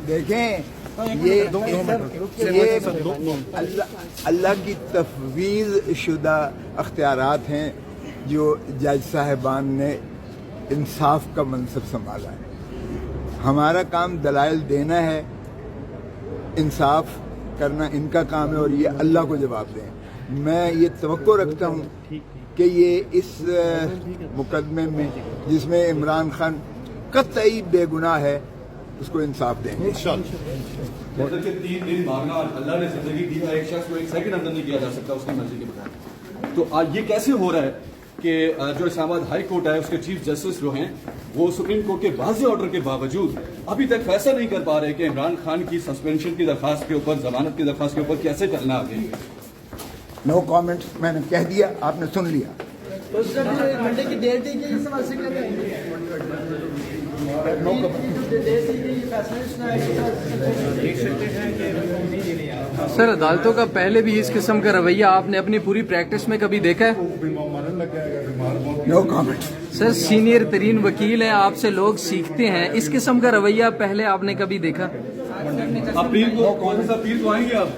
देखें ये अल्लाह की तफवीज़ शुदा अख्तियारात हैं जो जज साहिबान ने इंसाफ का मनसब संभाला है। हमारा काम दलाइल देना है, इंसाफ करना इनका काम है और ये अल्लाह को जवाब दें। मैं ये तवक्को रखता हूँ कि ये इस मुकदमे में जिसमें इमरान खान कतई बेगुनाह है उसको इंसाफ देंगे। मतलब कि 3 दिन मारना अल्लाह ने जिंदगी दी है, एक शख्स को 1 सेकंड अंदर नहीं किया जा सकता उसकी मर्जी के बगैर। तो आज ये कैसे हो रहा है कि जो इस्लामाबाद हाई कोर्ट है उसके चीफ जस्टिस जो हैं वो सुप्रीम कोर्ट के वाज़ेह ऑर्डर के बावजूद अभी तक फैसला नहीं कर पा रहे कि इमरान खान की सस्पेंशन की दरखास्त के ऊपर, जमानत की दरखास्त के ऊपर कैसे करना आगे। नो कमेंट्स, मैंने कह दिया, आपने सुन लिया। तो सर मंडे की डेट दी गई, इस सवाल से क्या सर अदालतों का पहले भी इस किस्म का रवैया आपने अपनी पूरी प्रैक्टिस में कभी देखा है? No comment. सर सीनियर तरीन वकील हैं, आपसे लोग सीखते हैं, इस किस्म का रवैया पहले आपने कभी देखा? अपील को कौन सा अपील को आएंगे आप?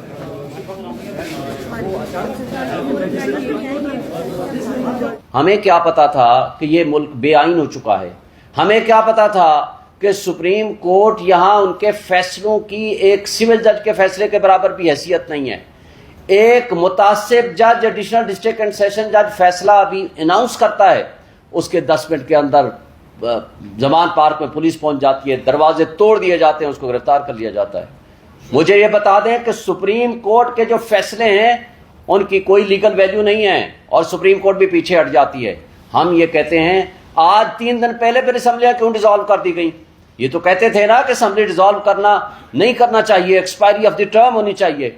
हमें क्या पता था कि ये मुल्क बेआइन हो चुका है? हमें क्या पता था कि सुप्रीम कोर्ट यहाँ उनके फैसलों की एक सिविल जज के फैसले के बराबर भी हैसियत नहीं है। एक मुतासिब जज, एडिशनल डिस्ट्रिक्ट एंड सेशन जज फैसला अभी अनाउंस करता है, उसके 10 मिनट के अंदर जमान पार्क में पुलिस पहुंच जाती है, दरवाजे तोड़ दिए जाते हैं, उसको गिरफ्तार कर लिया जाता है। मुझे ये बता दें कि सुप्रीम कोर्ट के जो फैसले हैं उनकी कोई लीगल वैल्यू नहीं है और सुप्रीम कोर्ट भी पीछे हट जाती है। हम ये कहते हैं आज 3 दिन पहले फिर असेंबलियां क्यों डिसॉल्व कर दी गई? ये तो कहते थे ना कि असेंबली डिसॉल्व करना नहीं करना चाहिए, एक्सपायरी ऑफ द टर्म होनी चाहिए।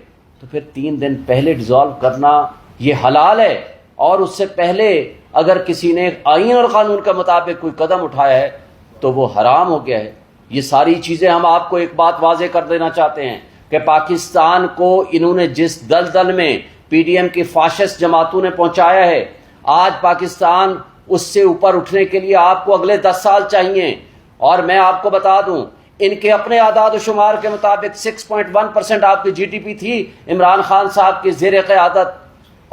तो फिर 3 दिन पहले डिसॉल्व करना ये हलाल है, और उससे पहले अगर किसी ने आईन और कानून के मुताबिक कोई कदम उठाया है तो वो हराम हो गया है। ये सारी चीजें हम आपको एक बात वाजे कर देना चाहते हैं कि पाकिस्तान को इन्होंने जिस दलदल में पीडीएम की फाशिस्ट जमातों ने पहुंचाया है, आज पाकिस्तान उससे ऊपर उठने के लिए आपको अगले 10 साल चाहिए। और मैं आपको बता दूं, इनके अपने आदाद व शुमार के मुताबिक 6.1% आपकी जीडीपी थी इमरान खान साहब की ज़ेर क़यादत,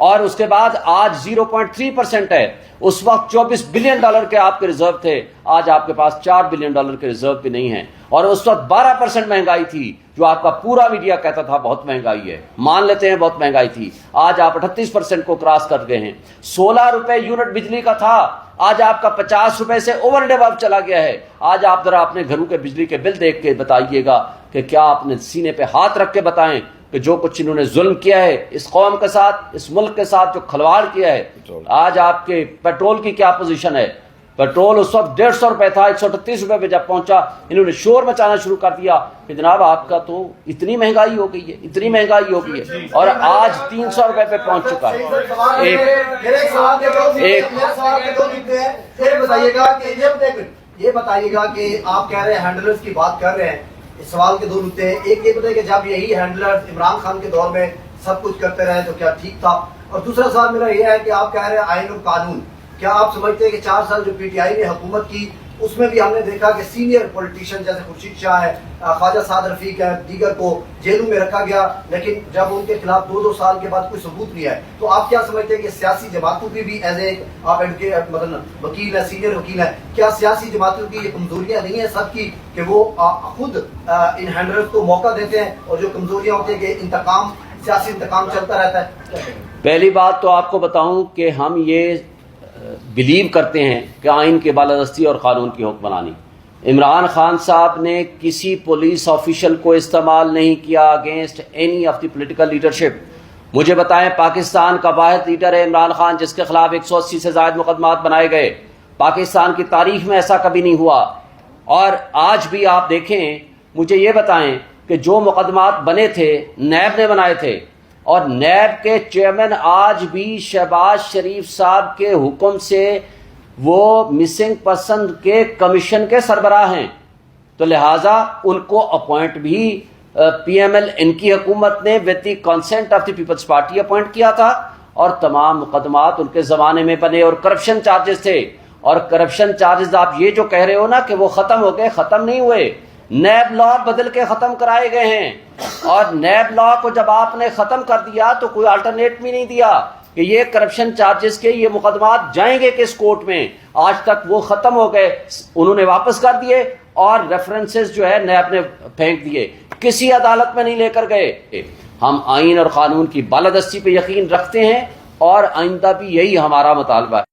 और उसके बाद आज 0.3% है। उस वक्त $24 बिलियन के आपके रिजर्व थे, आज आपके पास $4 बिलियन के रिजर्व भी नहीं है। और उस वक्त 12% महंगाई थी, जो आपका पूरा मीडिया कहता था बहुत महंगाई है, मान लेते हैं बहुत महंगाई थी, आज आप 38% को क्रॉस कर गए हैं। 16 रुपए यूनिट बिजली का था, आज आपका 50 रुपए से ओवर एंड अबव चला गया है। आज आप जरा अपने घरों के बिजली के बिल देख के बताइएगा कि क्या आपने सीने पे हाथ रख के बताएं कि जो कुछ इन्होंने जुल्म किया है इस कौम के साथ, इस मुल्क के साथ, जो खलवाड़ किया है। आज आपके पेट्रोल की क्या पोजीशन है? पेट्रोल उस वक्त 150 रुपए था, 138 रुपए पे जब पहुंचा इन्होंने शोर मचाना शुरू कर दिया कि जनाब आपका तो इतनी महंगाई हो गई है, इतनी महंगाई हो गई है, और आज 300 रुपए पे पहुंच चुका है। ये बताइएगा कि आप कह रहे हैं हैंडलर्स की बात कर रहे हैं, इस सवाल के 2 नुक्ते हैं। एक ये बताइए कि जब यही हैंडलर इमरान खान के दौर में सब कुछ करते रहे तो क्या ठीक था? और दूसरा सवाल मेरा यह है कि आप कह रहे हैं आईन और कानून, क्या आप समझते हैं कि 4 साल जो पीटीआई ने हुकूमत की उसमें भी हमने देखा कि सीनियर पॉलिटिशियन जैसे खुर्शीद शाह है, ख्वाजा साद रफीक है, दीगर को जेलों में रखा गया, लेकिन जब उनके खिलाफ 2-2 साल के बाद कोई सबूत नहीं है, तो आप क्या समझते हैं कि सियासी जमातों की भी एज ए आप एडवोकेट मतलब वकील है, सीनियर वकील है, क्या सियासी जमातों की ये कमजोरियां नहीं है सबकी कि वो खुद इन हैंडलर्स को मौका देते हैं, और जो कमजोरियां होती है कि इंतकाम, सियासी इंतकाम चलता रहता है? पहली बात तो आपको बताऊं कि हम ये बिलीव करते हैं कि आइन की बालादस्ती और कानून की हुक्मरानी। इमरान खान साहब ने किसी पुलिस ऑफिशियल को इस्तेमाल नहीं किया against any of the political leadership. मुझे बताएं, पाकिस्तान का वाहिद लीडर है इमरान खान जिसके खिलाफ 180 से ज्यादा मुकदमात बनाए गए। पाकिस्तान की तारीख में ऐसा कभी नहीं हुआ। और आज भी आप देखें, मुझे ये बताएं कि जो मुकदमात बने थे नैब ने बनाए थे, और नैब के चेयरमैन आज भी शहबाज शरीफ साहब के हुक्म से वो मिसिंग पर्सन के कमीशन के सरबराह हैं, तो लिहाजा उनको अपॉइंट भी पीएमएल इनकी हुकूमत ने with the consent of the Peoples Party appoint किया था, और तमाम मुकदमात उनके जमाने में बने और करप्शन चार्जेस थे। और करप्शन चार्जेस आप ये जो कह रहे हो ना कि वो खत्म हो गए, खत्म नहीं हुए। نیب لا بدل کے ختم کرائے گئے ہیں، اور نیب لا کو جب آپ نے ختم کر دیا تو کوئی آلٹرنیٹ بھی نہیں دیا کہ یہ کرپشن چارجز کے یہ مقدمات جائیں گے کس کورٹ میں. آج تک وہ ختم ہو گئے، انہوں نے واپس کر دیے اور ریفرنسز جو ہے نیب نے پھینک دیے، کسی عدالت میں نہیں لے کر گئے. ہم آئین اور قانون کی بالادستی پہ یقین رکھتے ہیں اور آئندہ بھی یہی ہمارا مطالبہ ہے.